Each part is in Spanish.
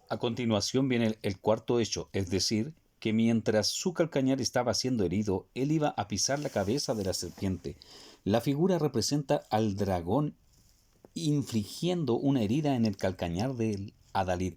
A continuación viene el cuarto hecho, es decir, que mientras su calcañar estaba siendo herido, él iba a pisar la cabeza de la serpiente. La figura representa al dragón infligiendo una herida en el calcañar de Adalid.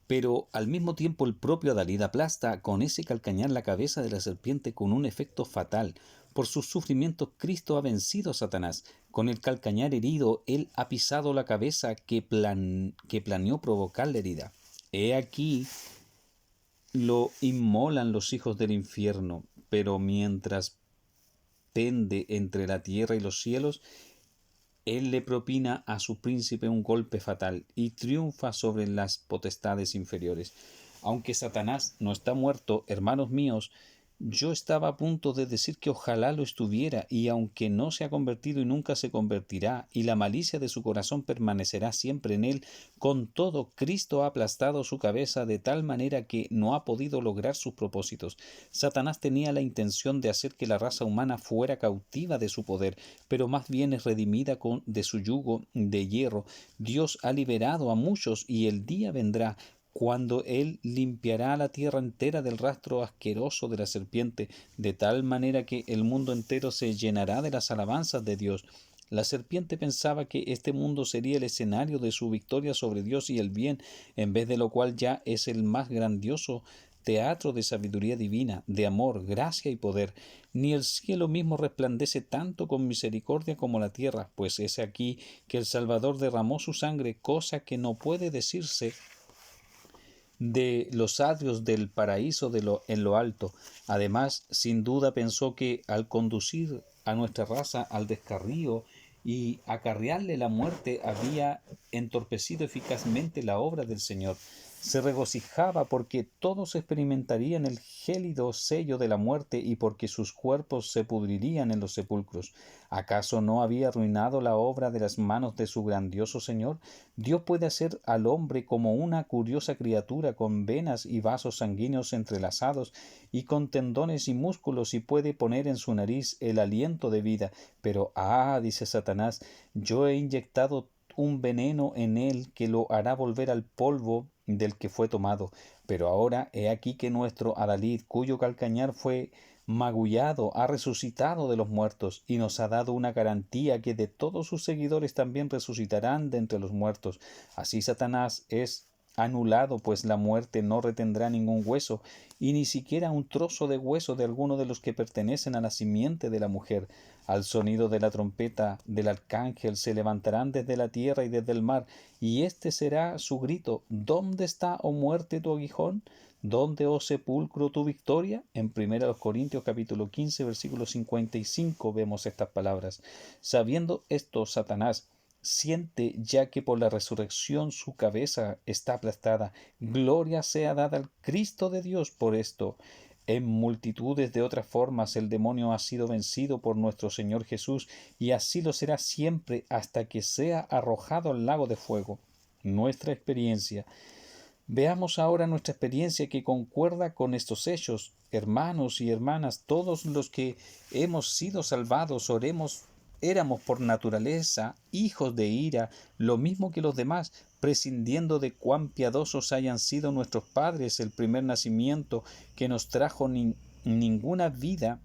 Pero al mismo tiempo el propio Adalid aplasta con ese calcañar la cabeza de la serpiente con un efecto fatal. Por sus sufrimientos Cristo ha vencido a Satanás. Con el calcañar herido, él ha pisado la cabeza que planeó provocar la herida. He aquí lo inmolan los hijos del infierno, pero mientras pende entre la tierra y los cielos, él le propina a su príncipe un golpe fatal y triunfa sobre las potestades inferiores. Aunque Satanás no está muerto, hermanos míos, yo estaba a punto de decir que ojalá lo estuviera, y aunque no se ha convertido y nunca se convertirá, y la malicia de su corazón permanecerá siempre en él, con todo Cristo ha aplastado su cabeza de tal manera que no ha podido lograr sus propósitos. Satanás tenía la intención de hacer que la raza humana fuera cautiva de su poder, pero más bien es redimida de su yugo de hierro. Dios ha liberado a muchos, y el día vendrá cuando Él limpiará la tierra entera del rastro asqueroso de la serpiente, de tal manera que el mundo entero se llenará de las alabanzas de Dios. La serpiente pensaba que este mundo sería el escenario de su victoria sobre Dios y el bien, en vez de lo cual ya es el más grandioso teatro de sabiduría divina, de amor, gracia y poder. Ni el cielo mismo resplandece tanto con misericordia como la tierra, pues es aquí que el Salvador derramó su sangre, cosa que no puede decirse de los atrios del paraíso en lo alto. Además, sin duda pensó que al conducir a nuestra raza al descarrío y acarrearle la muerte, había entorpecido eficazmente la obra del Señor. Se regocijaba porque todos experimentarían el gélido sello de la muerte y porque sus cuerpos se pudrirían en los sepulcros. ¿Acaso no había arruinado la obra de las manos de su grandioso Señor? Dios puede hacer al hombre como una curiosa criatura con venas y vasos sanguíneos entrelazados y con tendones y músculos, y puede poner en su nariz el aliento de vida. Pero, dice Satanás, yo he inyectado un veneno en él que lo hará volver al polvo del que fue tomado. Pero ahora he aquí que nuestro Adalid, cuyo calcañar fue magullado, ha resucitado de los muertos y nos ha dado una garantía que de todos sus seguidores también resucitarán de entre los muertos. Así Satanás es anulado, pues la muerte no retendrá ningún hueso, y ni siquiera un trozo de hueso de alguno de los que pertenecen a la simiente de la mujer. Al sonido de la trompeta del arcángel se levantarán desde la tierra y desde el mar, y este será su grito: ¿Dónde está, oh muerte, tu aguijón? ¿Dónde, oh sepulcro, tu victoria? En 1 Corintios capítulo 15, versículo 55 vemos estas palabras. Sabiendo esto, Satanás siente ya que por la resurrección su cabeza está aplastada. Gloria sea dada al Cristo de Dios por esto. En multitudes de otras formas el demonio ha sido vencido por nuestro Señor Jesús, y así lo será siempre hasta que sea arrojado al lago de fuego. Nuestra experiencia. Veamos ahora nuestra experiencia que concuerda con estos hechos. Hermanos y hermanas, todos los que hemos sido salvados, éramos por naturaleza hijos de ira, lo mismo que los demás, prescindiendo de cuán piadosos hayan sido nuestros padres, el primer nacimiento que nos trajo ninguna vida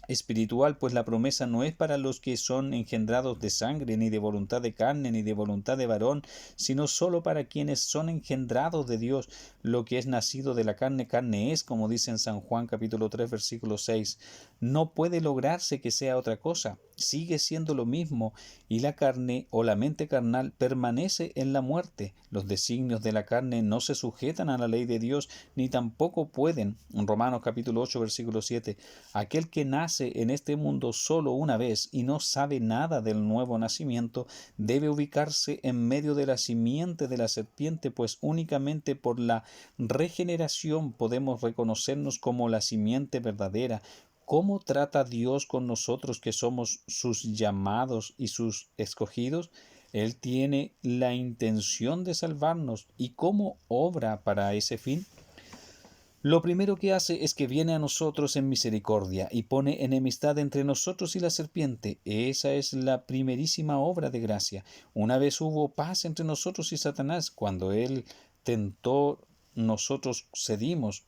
espiritual, pues la promesa no es para los que son engendrados de sangre, ni de voluntad de carne, ni de voluntad de varón, sino sólo para quienes son engendrados de Dios. Lo que es nacido de la carne, carne es, como dice en San Juan capítulo 3 versículo 6. No puede lograrse que sea otra cosa, sigue siendo lo mismo, y la carne o la mente carnal permanece en la muerte. Los designios de la carne no se sujetan a la ley de Dios, ni tampoco pueden. En Romanos capítulo 8 versículo 7, aquel que nace en este mundo solo una vez y no sabe nada del nuevo nacimiento, debe ubicarse en medio de la simiente de la serpiente, pues únicamente por la regeneración podemos reconocernos como la simiente verdadera. ¿Cómo trata Dios con nosotros que somos sus llamados y sus escogidos? Él tiene la intención de salvarnos. ¿Y cómo obra para ese fin? Lo primero que hace es que viene a nosotros en misericordia y pone enemistad entre nosotros y la serpiente. Esa es la primerísima obra de gracia. Una vez hubo paz entre nosotros y Satanás, cuando él tentó, nosotros cedimos.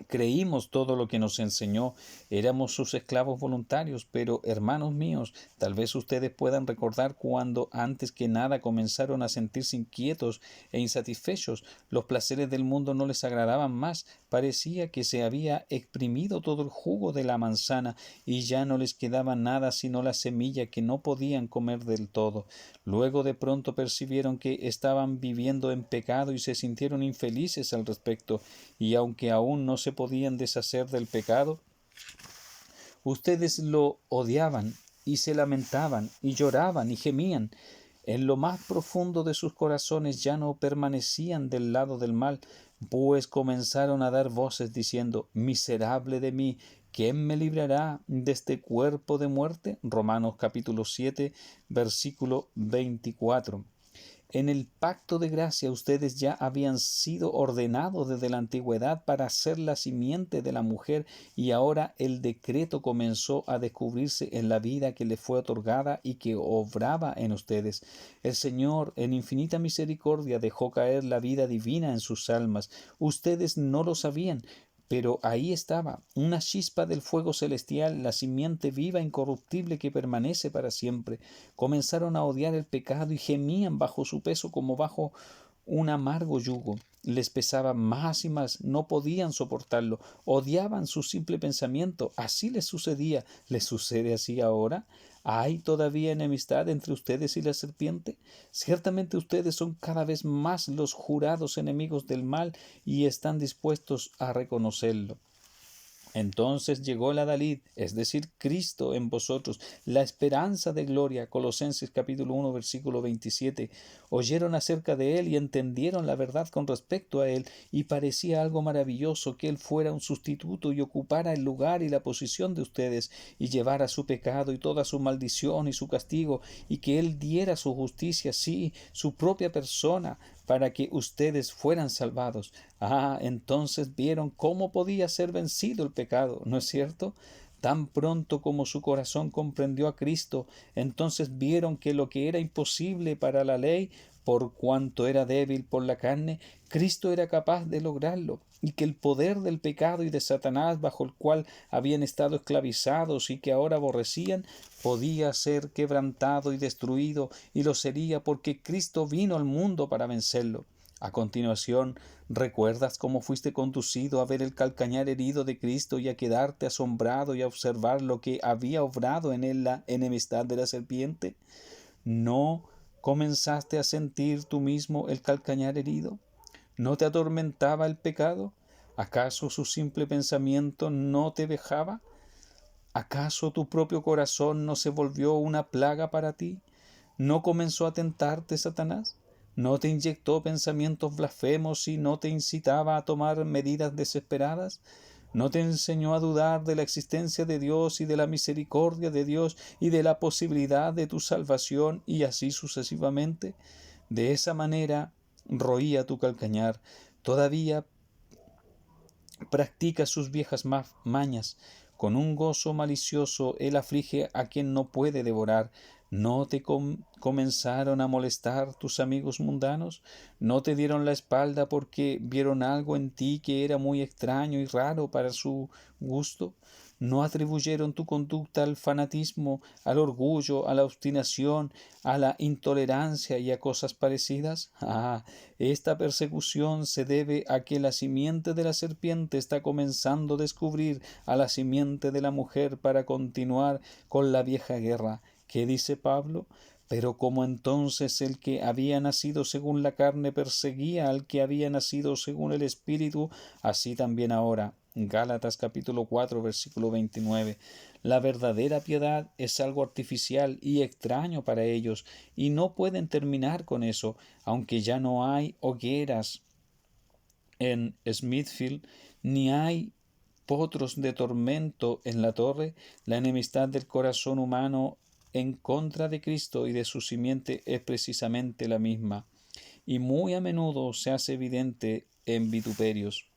Creímos todo lo que nos enseñó, éramos sus esclavos voluntarios, pero hermanos míos, tal vez ustedes puedan recordar cuando antes que nada comenzaron a sentirse inquietos e insatisfechos, los placeres del mundo no les agradaban más, parecía que se había exprimido todo el jugo de la manzana y ya no les quedaba nada sino la semilla que no podían comer del todo. Luego de pronto percibieron que estaban viviendo en pecado y se sintieron infelices al respecto, y aunque aún no se podían deshacer del pecado, ustedes lo odiaban y se lamentaban y lloraban y gemían. En lo más profundo de sus corazones ya no permanecían del lado del mal, pues comenzaron a dar voces diciendo: miserable de mí, ¿quién me librará de este cuerpo de muerte? Romanos capítulo 7, versículo 24. En el pacto de gracia ustedes ya habían sido ordenados desde la antigüedad para ser la simiente de la mujer, y ahora el decreto comenzó a descubrirse en la vida que les fue otorgada y que obraba en ustedes. El Señor, en infinita misericordia, dejó caer la vida divina en sus almas. Ustedes no lo sabían, pero ahí estaba, una chispa del fuego celestial, la simiente viva, incorruptible, que permanece para siempre. Comenzaron a odiar el pecado y gemían bajo su peso como bajo un amargo yugo. Les pesaba más y más, no podían soportarlo, odiaban su simple pensamiento. Así les sucedía. ¿Les sucede así ahora? ¿Hay todavía enemistad entre ustedes y la serpiente? Ciertamente ustedes son cada vez más los jurados enemigos del mal y están dispuestos a reconocerlo. Entonces llegó el Adalid, es decir, Cristo en vosotros, la esperanza de gloria. Colosenses capítulo 1, versículo 27. Oyeron acerca de él y entendieron la verdad con respecto a él, y parecía algo maravilloso que él fuera un sustituto y ocupara el lugar y la posición de ustedes, y llevara su pecado y toda su maldición y su castigo, y que él diera su justicia, sí, su propia persona, para que ustedes fueran salvados. Entonces vieron cómo podía ser vencido el pecado, ¿no es cierto? Tan pronto como su corazón comprendió a Cristo, entonces vieron que lo que era imposible para la ley, por cuanto era débil por la carne, Cristo era capaz de lograrlo, y que el poder del pecado y de Satanás, bajo el cual habían estado esclavizados y que ahora aborrecían, podía ser quebrantado y destruido, y lo sería porque Cristo vino al mundo para vencerlo. A continuación, ¿recuerdas cómo fuiste conducido a ver el calcañar herido de Cristo y a quedarte asombrado y a observar lo que había obrado en él la enemistad de la serpiente? ¿No comenzaste a sentir tú mismo el calcañar herido? ¿No te atormentaba el pecado? ¿Acaso su simple pensamiento no te vejaba? ¿Acaso tu propio corazón no se volvió una plaga para ti? ¿No comenzó a tentarte Satanás? ¿No te inyectó pensamientos blasfemos y no te incitaba a tomar medidas desesperadas? ¿No te enseñó a dudar de la existencia de Dios y de la misericordia de Dios y de la posibilidad de tu salvación, y así sucesivamente? De esa manera roía tu calcañar. Todavía practica sus viejas mañas. Con un gozo malicioso él aflige a quien no puede devorar. ¿No te comenzaron a molestar tus amigos mundanos? ¿No te dieron la espalda porque vieron algo en ti que era muy extraño y raro para su gusto? ¿No atribuyeron tu conducta al fanatismo, al orgullo, a la obstinación, a la intolerancia y a cosas parecidas? Esta persecución se debe a que la simiente de la serpiente está comenzando a descubrir a la simiente de la mujer para continuar con la vieja guerra. ¿Qué dice Pablo? Pero como entonces el que había nacido según la carne perseguía al que había nacido según el Espíritu, así también ahora. Gálatas capítulo 4, versículo 29. La verdadera piedad es algo artificial y extraño para ellos, y no pueden terminar con eso, aunque ya no hay hogueras en Smithfield, ni hay potros de tormento en la torre. La enemistad del corazón humano en contra de Cristo y de su simiente es precisamente la misma, y muy a menudo se hace evidente en vituperios.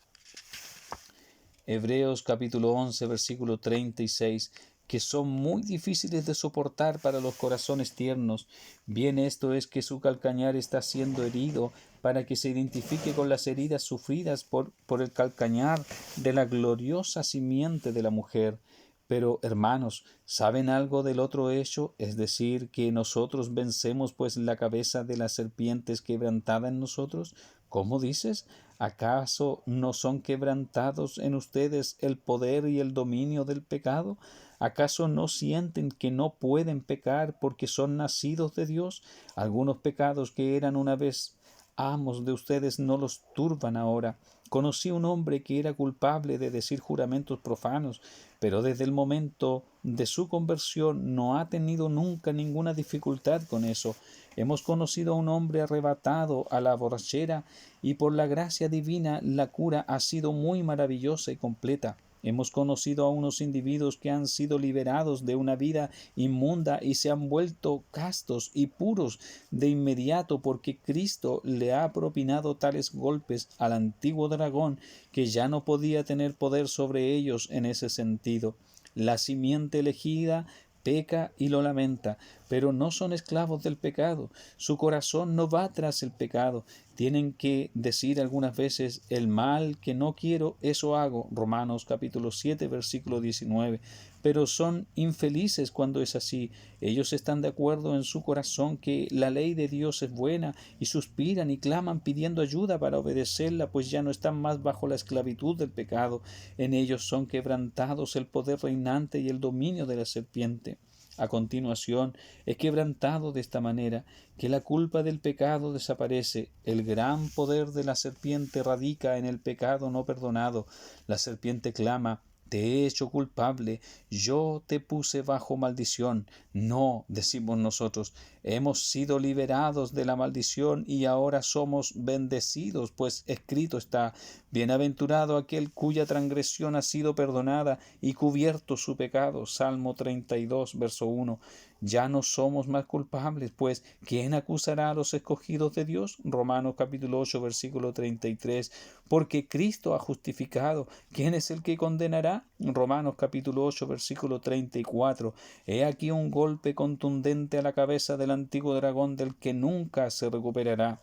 Hebreos capítulo 11, versículo 36. que son muy difíciles de soportar para los corazones tiernos. Bien, esto es que su calcañar está siendo herido para que se identifique con las heridas sufridas por el calcañar de la gloriosa simiente de la mujer. Pero, hermanos, ¿saben algo del otro hecho? Es decir, que nosotros vencemos pues la cabeza de la serpiente es quebrantada en nosotros. ¿Cómo dices? ¿Acaso no son quebrantados en ustedes el poder y el dominio del pecado? ¿Acaso no sienten que no pueden pecar porque son nacidos de Dios? Algunos pecados que eran una vez amos de ustedes no los turban ahora. Conocí un hombre que era culpable de decir juramentos profanos, pero desde el momento de su conversión no ha tenido nunca ninguna dificultad con eso. Hemos conocido a un hombre arrebatado a la borrachera y por la gracia divina la cura ha sido muy maravillosa y completa. Hemos conocido a unos individuos que han sido liberados de una vida inmunda y se han vuelto castos y puros de inmediato porque Cristo le ha propinado tales golpes al antiguo dragón que ya no podía tener poder sobre ellos en ese sentido. La simiente elegida peca y lo lamenta, pero no son esclavos del pecado. Su corazón no va tras el pecado. Tienen que decir algunas veces, el mal que no quiero, eso hago. Romanos capítulo 7, versículo 19. Pero son infelices cuando es así. Ellos están de acuerdo en su corazón que la ley de Dios es buena y suspiran y claman pidiendo ayuda para obedecerla, pues ya no están más bajo la esclavitud del pecado. En ellos son quebrantados el poder reinante y el dominio de la serpiente. A continuación, es quebrantado de esta manera que la culpa del pecado desaparece. El gran poder de la serpiente radica en el pecado no perdonado. La serpiente clama: te he hecho culpable, yo te puse bajo maldición. No, decimos nosotros, hemos sido liberados de la maldición y ahora somos bendecidos, pues escrito está: bienaventurado aquel cuya transgresión ha sido perdonada y cubierto su pecado. Salmo 32, verso 1. Ya no somos más culpables, pues ¿quién acusará a los escogidos de Dios? Romanos capítulo 8, versículo 33. Porque Cristo ha justificado, ¿quién es el que condenará? Romanos capítulo 8, versículo 34. He aquí un golpe contundente a la cabeza del antiguo dragón del que nunca se recuperará.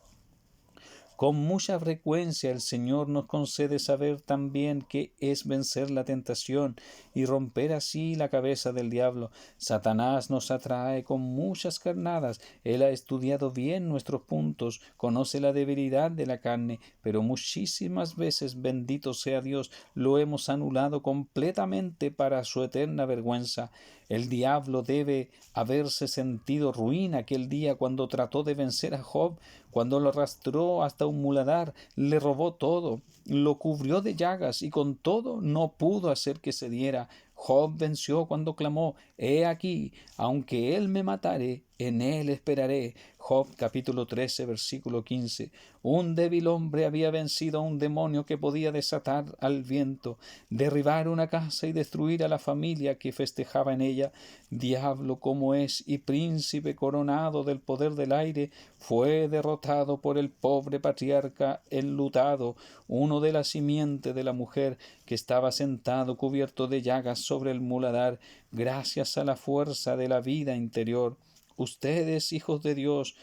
Con mucha frecuencia el Señor nos concede saber también qué es vencer la tentación y romper así la cabeza del diablo. Satanás nos atrae con muchas carnadas. Él ha estudiado bien nuestros puntos, conoce la debilidad de la carne, pero muchísimas veces, bendito sea Dios, lo hemos anulado completamente para su eterna vergüenza. El diablo debe haberse sentido ruin aquel día cuando trató de vencer a Job, cuando lo arrastró hasta un muladar, le robó todo, lo cubrió de llagas y con todo no pudo hacer que cediera. Job venció cuando clamó: he aquí, aunque él me matare, en él esperaré. Job capítulo 13, versículo 15. Un débil hombre había vencido a un demonio que podía desatar al viento, derribar una casa y destruir a la familia que festejaba en ella. Diablo como es y príncipe coronado del poder del aire, fue derrotado por el pobre patriarca enlutado, uno de la simiente de la mujer, que estaba sentado cubierto de llagas sobre el muladar, gracias a la fuerza de la vida interior. Ustedes, hijos de Dios,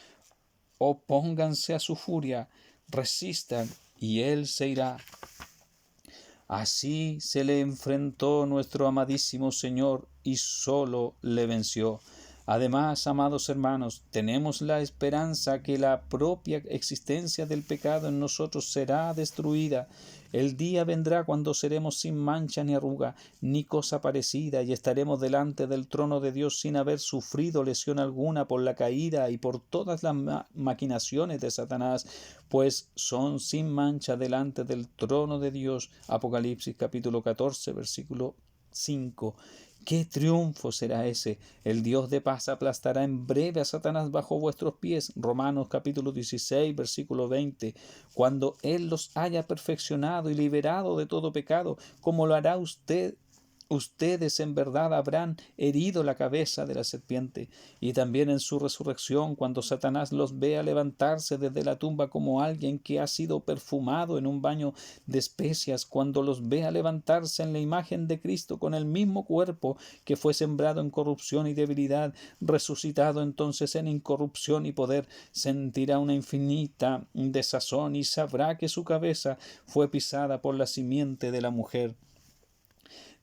opónganse a su furia, resistan y él se irá. Así se le enfrentó nuestro amadísimo Señor y solo le venció. Además, amados hermanos, tenemos la esperanza que la propia existencia del pecado en nosotros será destruida. El día vendrá cuando seremos sin mancha ni arruga, ni cosa parecida, y estaremos delante del trono de Dios sin haber sufrido lesión alguna por la caída y por todas las maquinaciones de Satanás, pues son sin mancha delante del trono de Dios. Apocalipsis capítulo 14, versículo 5. ¿Qué triunfo será ese? El Dios de paz aplastará en breve a Satanás bajo vuestros pies. Romanos capítulo 16, versículo 20. Cuando Él los haya perfeccionado y liberado de todo pecado, como lo hará usted Ustedes en verdad habrán herido la cabeza de la serpiente, y también en su resurrección, cuando Satanás los vea levantarse desde la tumba como alguien que ha sido perfumado en un baño de especias, cuando los vea levantarse en la imagen de Cristo con el mismo cuerpo que fue sembrado en corrupción y debilidad, resucitado entonces en incorrupción y poder, sentirá una infinita desazón y sabrá que su cabeza fue pisada por la simiente de la mujer.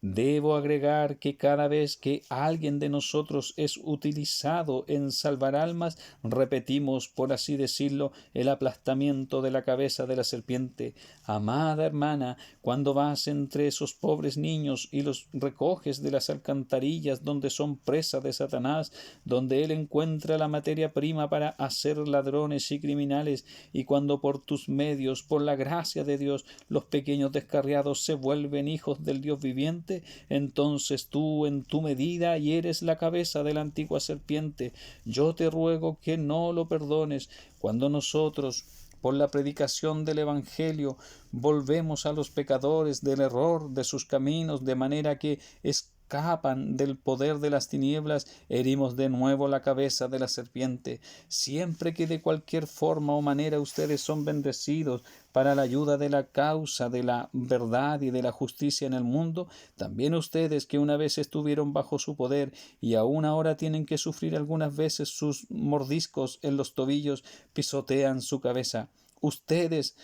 Debo agregar que cada vez que alguien de nosotros es utilizado en salvar almas, repetimos, por así decirlo, el aplastamiento de la cabeza de la serpiente. Amada hermana, cuando vas entre esos pobres niños y los recoges de las alcantarillas donde son presa de Satanás, donde él encuentra la materia prima para hacer ladrones y criminales, y cuando por tus medios, por la gracia de Dios, los pequeños descarriados se vuelven hijos del Dios viviente, entonces tú en tu medida hieres la cabeza de la antigua serpiente. Yo te ruego que no lo perdones. Cuando nosotros, por la predicación del Evangelio, volvemos a los pecadores del error de sus caminos, de manera que escapan del poder de las tinieblas, herimos de nuevo la cabeza de la serpiente. Siempre que de cualquier forma o manera ustedes son bendecidos para la ayuda de la causa de la verdad y de la justicia en el mundo, también ustedes que una vez estuvieron bajo su poder y aún ahora tienen que sufrir algunas veces sus mordiscos en los tobillos, pisotean su cabeza. Ustedes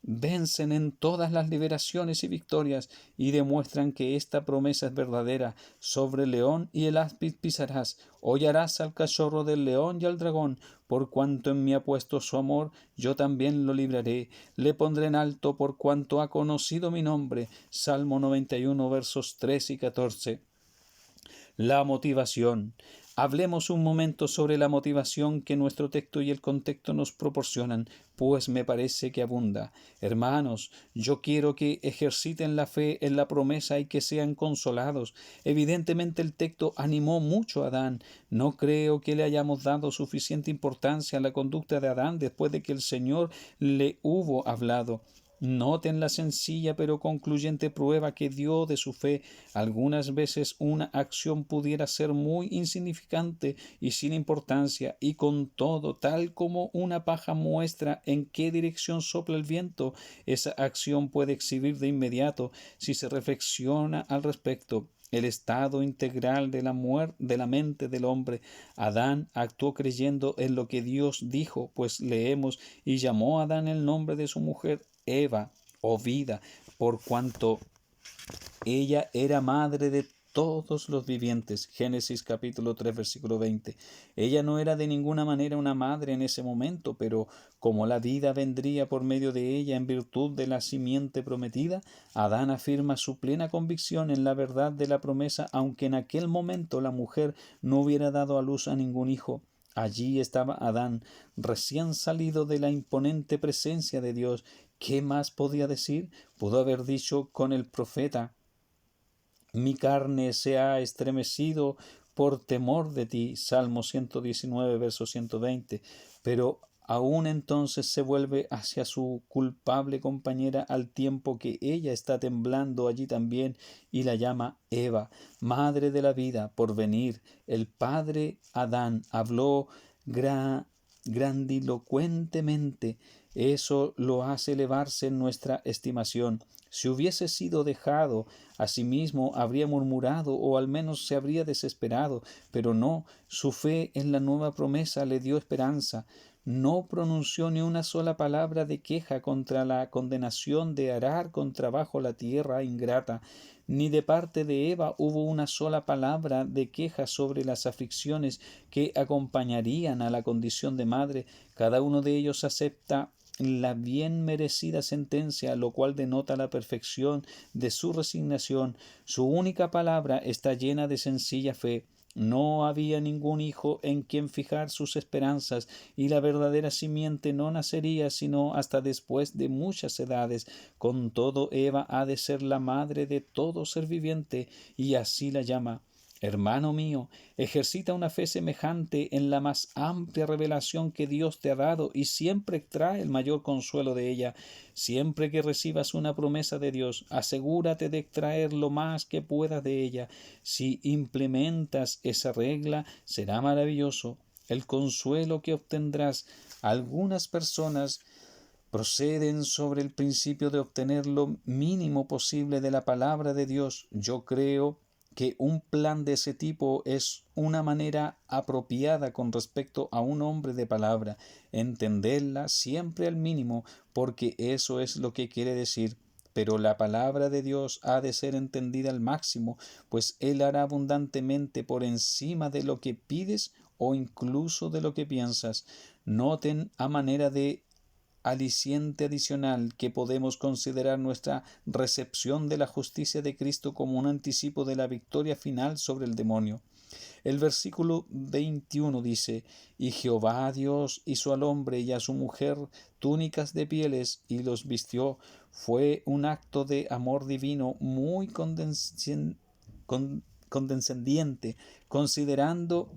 vencen en todas las liberaciones y victorias y demuestran que esta promesa es verdadera. Sobre el león y el áspid pisarás, hollarás al cachorro del león y al dragón. Por cuanto en mí ha puesto su amor, yo también lo libraré. Le pondré en alto por cuanto ha conocido mi nombre. Salmo 91, versos 3 y 14. La motivación. Hablemos un momento sobre la motivación que nuestro texto y el contexto nos proporcionan, pues me parece que abunda. Hermanos, yo quiero que ejerciten la fe en la promesa y que sean consolados. Evidentemente el texto animó mucho a Adán. No creo que le hayamos dado suficiente importancia a la conducta de Adán después de que el Señor le hubo hablado. Noten la sencilla pero concluyente prueba que dio de su fe. Algunas veces una acción pudiera ser muy insignificante y sin importancia, y con todo, tal como una paja muestra en qué dirección sopla el viento, esa acción puede exhibir de inmediato, si se reflexiona al respecto, el estado integral de la mente del hombre. Adán actuó creyendo en lo que Dios dijo, pues leemos: y llamó a Adán el nombre de su mujer Eva, o vida, por cuanto ella era madre de todos los vivientes. Génesis capítulo 3 versículo 20. Ella no era de ninguna manera una madre en ese momento, pero como la vida vendría por medio de ella en virtud de la simiente prometida, Adán afirma su plena convicción en la verdad de la promesa, aunque en aquel momento la mujer no hubiera dado a luz a ningún hijo. Allí estaba Adán, recién salido de la imponente presencia de Dios. ¿Qué más podía decir? Pudo haber dicho con el profeta: mi carne se ha estremecido por temor de ti. Salmo 119, verso 120. Pero aún entonces se vuelve hacia su culpable compañera al tiempo que ella está temblando allí también, y la llama Eva, madre de la vida por venir. El padre Adán habló grandilocuentemente. Eso lo hace elevarse en nuestra estimación. Si hubiese sido dejado a sí mismo, habría murmurado o al menos se habría desesperado, pero no, su fe en la nueva promesa le dio esperanza. No pronunció ni una sola palabra de queja contra la condenación de arar con trabajo la tierra ingrata, ni de parte de Eva hubo una sola palabra de queja sobre las aflicciones que acompañarían a la condición de madre. Cada uno de ellos acepta la bien merecida sentencia, lo cual denota la perfección de su resignación. Su única palabra está llena de sencilla fe. No había ningún hijo en quien fijar sus esperanzas, y la verdadera simiente no nacería sino hasta después de muchas edades. Con todo, Eva ha de ser la madre de todo ser viviente, y así la llama. Hermano mío, ejercita una fe semejante en la más amplia revelación que Dios te ha dado y siempre extrae el mayor consuelo de ella. Siempre que recibas una promesa de Dios, asegúrate de extraer lo más que puedas de ella. Si implementas esa regla, será maravilloso el consuelo que obtendrás. Algunas personas proceden sobre el principio de obtener lo mínimo posible de la palabra de Dios. Yo creo que un plan de ese tipo es una manera apropiada con respecto a un hombre de palabra, entenderla siempre al mínimo, porque eso es lo que quiere decir. Pero la palabra de Dios ha de ser entendida al máximo, pues Él hará abundantemente por encima de lo que pides o incluso de lo que piensas. Noten a manera de aliciente adicional que podemos considerar nuestra recepción de la justicia de Cristo como un anticipo de la victoria final sobre el demonio. El versículo 21 dice: Y Jehová Dios hizo al hombre y a su mujer túnicas de pieles y los vistió. Fue un acto de amor divino muy condescendiente, considerando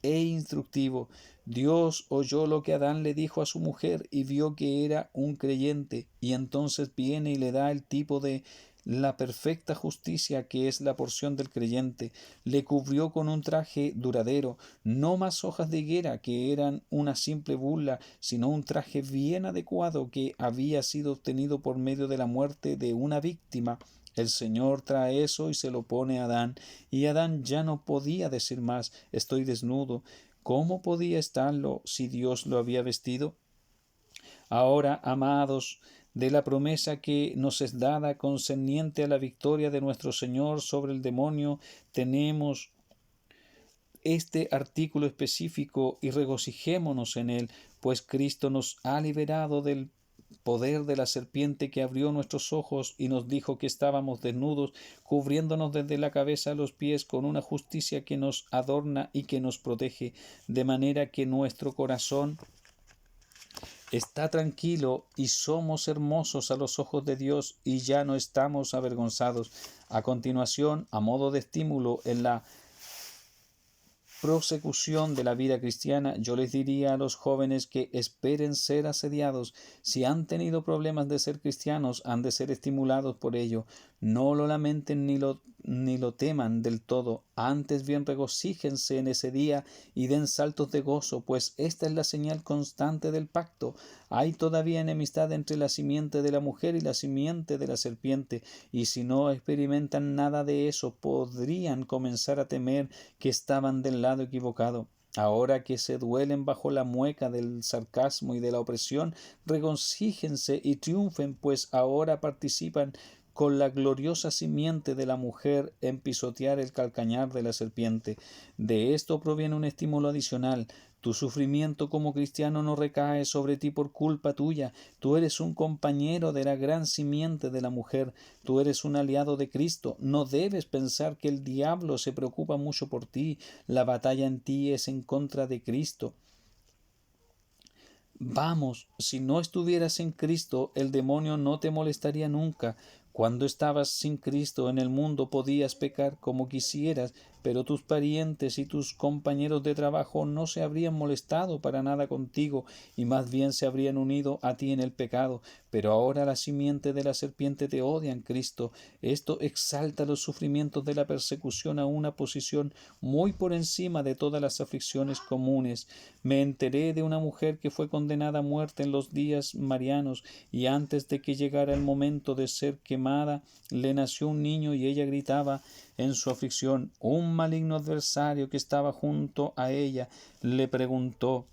e instructivo. Dios oyó lo que Adán le dijo a su mujer y vio que era un creyente, y entonces viene y le da el tipo de la perfecta justicia que es la porción del creyente. Le cubrió con un traje duradero, no más hojas de higuera que eran una simple burla, sino un traje bien adecuado que había sido obtenido por medio de la muerte de una víctima. El Señor trae eso y se lo pone a Adán, y Adán ya no podía decir más: estoy desnudo. ¿Cómo podía estarlo si Dios lo había vestido? Ahora, amados, de la promesa que nos es dada concerniente a la victoria de nuestro Señor sobre el demonio, tenemos este artículo específico y regocijémonos en él, pues Cristo nos ha liberado del poder de la serpiente que abrió nuestros ojos y nos dijo que estábamos desnudos, cubriéndonos desde la cabeza a los pies con una justicia que nos adorna y que nos protege, de manera que nuestro corazón está tranquilo y somos hermosos a los ojos de Dios y ya no estamos avergonzados. A continuación, a modo de estímulo en la prosecución de la vida cristiana, yo les diría a los jóvenes que esperen ser asediados. Si han tenido problemas de ser cristianos, han de ser estimulados por ello. No lo lamenten ni lo teman del todo, antes bien regocíjense en ese día y den saltos de gozo, pues esta es la señal constante del pacto. Hay todavía enemistad entre la simiente de la mujer y la simiente de la serpiente, y si no experimentan nada de eso, podrían comenzar a temer que estaban del lado equivocado. Ahora que se duelen bajo la mueca del sarcasmo y de la opresión, regocíjense y triunfen, pues ahora participan con la gloriosa simiente de la mujer en pisotear el calcañar de la serpiente. De esto proviene un estímulo adicional. Tu sufrimiento como cristiano no recae sobre ti por culpa tuya. Tú eres un compañero de la gran simiente de la mujer. Tú eres un aliado de Cristo. No debes pensar que el diablo se preocupa mucho por ti. La batalla en ti es en contra de Cristo. Vamos, si no estuvieras en Cristo, el demonio no te molestaría nunca. Cuando estabas sin Cristo en el mundo podías pecar como quisieras, pero tus parientes y tus compañeros de trabajo no se habrían molestado para nada contigo y más bien se habrían unido a ti en el pecado. Pero ahora la simiente de la serpiente te odia en Cristo. Esto exalta los sufrimientos de la persecución a una posición muy por encima de todas las aflicciones comunes. Me enteré de una mujer que fue condenada a muerte en los días marianos y antes de que llegara el momento de ser quemada, le nació un niño y ella gritaba en su aflicción. Un maligno adversario que estaba junto a ella le preguntó: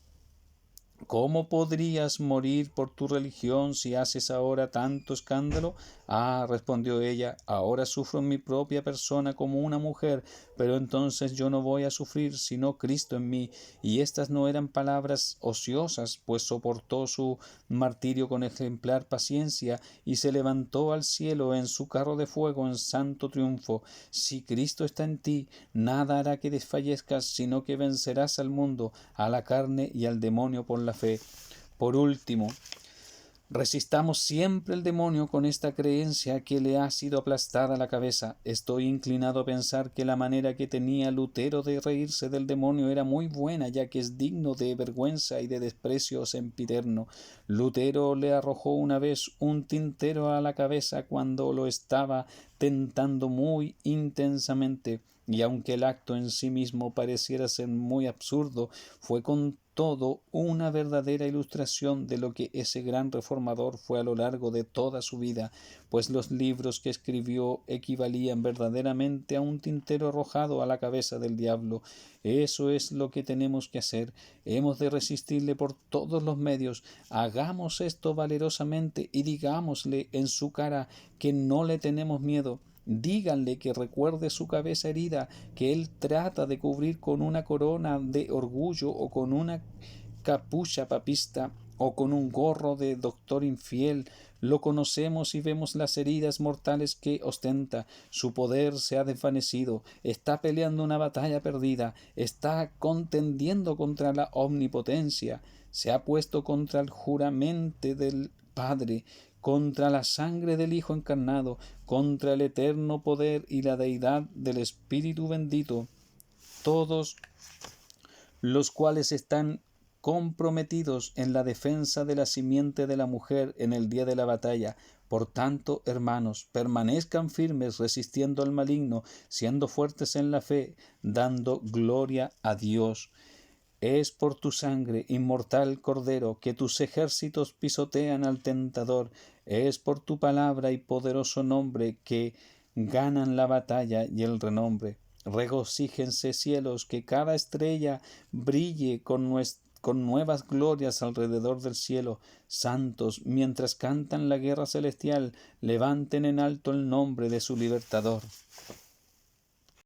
¿cómo podrías morir por tu religión si haces ahora tanto escándalo? Ah, respondió ella, ahora sufro en mi propia persona como una mujer, pero entonces yo no voy a sufrir sino Cristo en mí. Y estas no eran palabras ociosas, pues soportó su martirio con ejemplar paciencia y se levantó al cielo en su carro de fuego en santo triunfo. Si Cristo está en ti, nada hará que desfallezcas, sino que vencerás al mundo, a la carne y al demonio por la fe. Por último, Resistamos siempre el demonio con esta creencia que le ha sido aplastada la cabeza. Estoy inclinado a pensar que la manera que tenía Lutero de reírse del demonio era muy buena, ya que es digno de vergüenza y de desprecio sempiterno. Lutero le arrojó una vez un tintero a la cabeza cuando lo estaba tentando muy intensamente, y aunque el acto en sí mismo pareciera ser muy absurdo, fue con todo una verdadera ilustración de lo que ese gran reformador fue a lo largo de toda su vida, pues los libros que escribió equivalían verdaderamente a un tintero arrojado a la cabeza del diablo. Eso es lo que tenemos que hacer. Hemos de resistirle por todos los medios. Hagamos esto valerosamente y digámosle en su cara que no le tenemos miedo. Díganle que recuerde su cabeza herida, que él trata de cubrir con una corona de orgullo o con una capucha papista o con un gorro de doctor infiel. Lo conocemos y vemos las heridas mortales que ostenta. Su poder se ha desvanecido, está peleando una batalla perdida, está contendiendo contra la omnipotencia, se ha puesto contra el juramento del Padre, contra la sangre del Hijo encarnado, contra el eterno poder y la deidad del Espíritu bendito, todos los cuales están comprometidos en la defensa de la simiente de la mujer en el día de la batalla. Por tanto, hermanos, permanezcan firmes resistiendo al maligno, siendo fuertes en la fe, dando gloria a Dios. Es por tu sangre, inmortal Cordero, que tus ejércitos pisotean al tentador. Es por tu palabra y poderoso nombre que ganan la batalla y el renombre. Regocíjense, cielos, que cada estrella brille con nuevas glorias alrededor del cielo. Santos, mientras cantan la guerra celestial, levanten en alto el nombre de su libertador.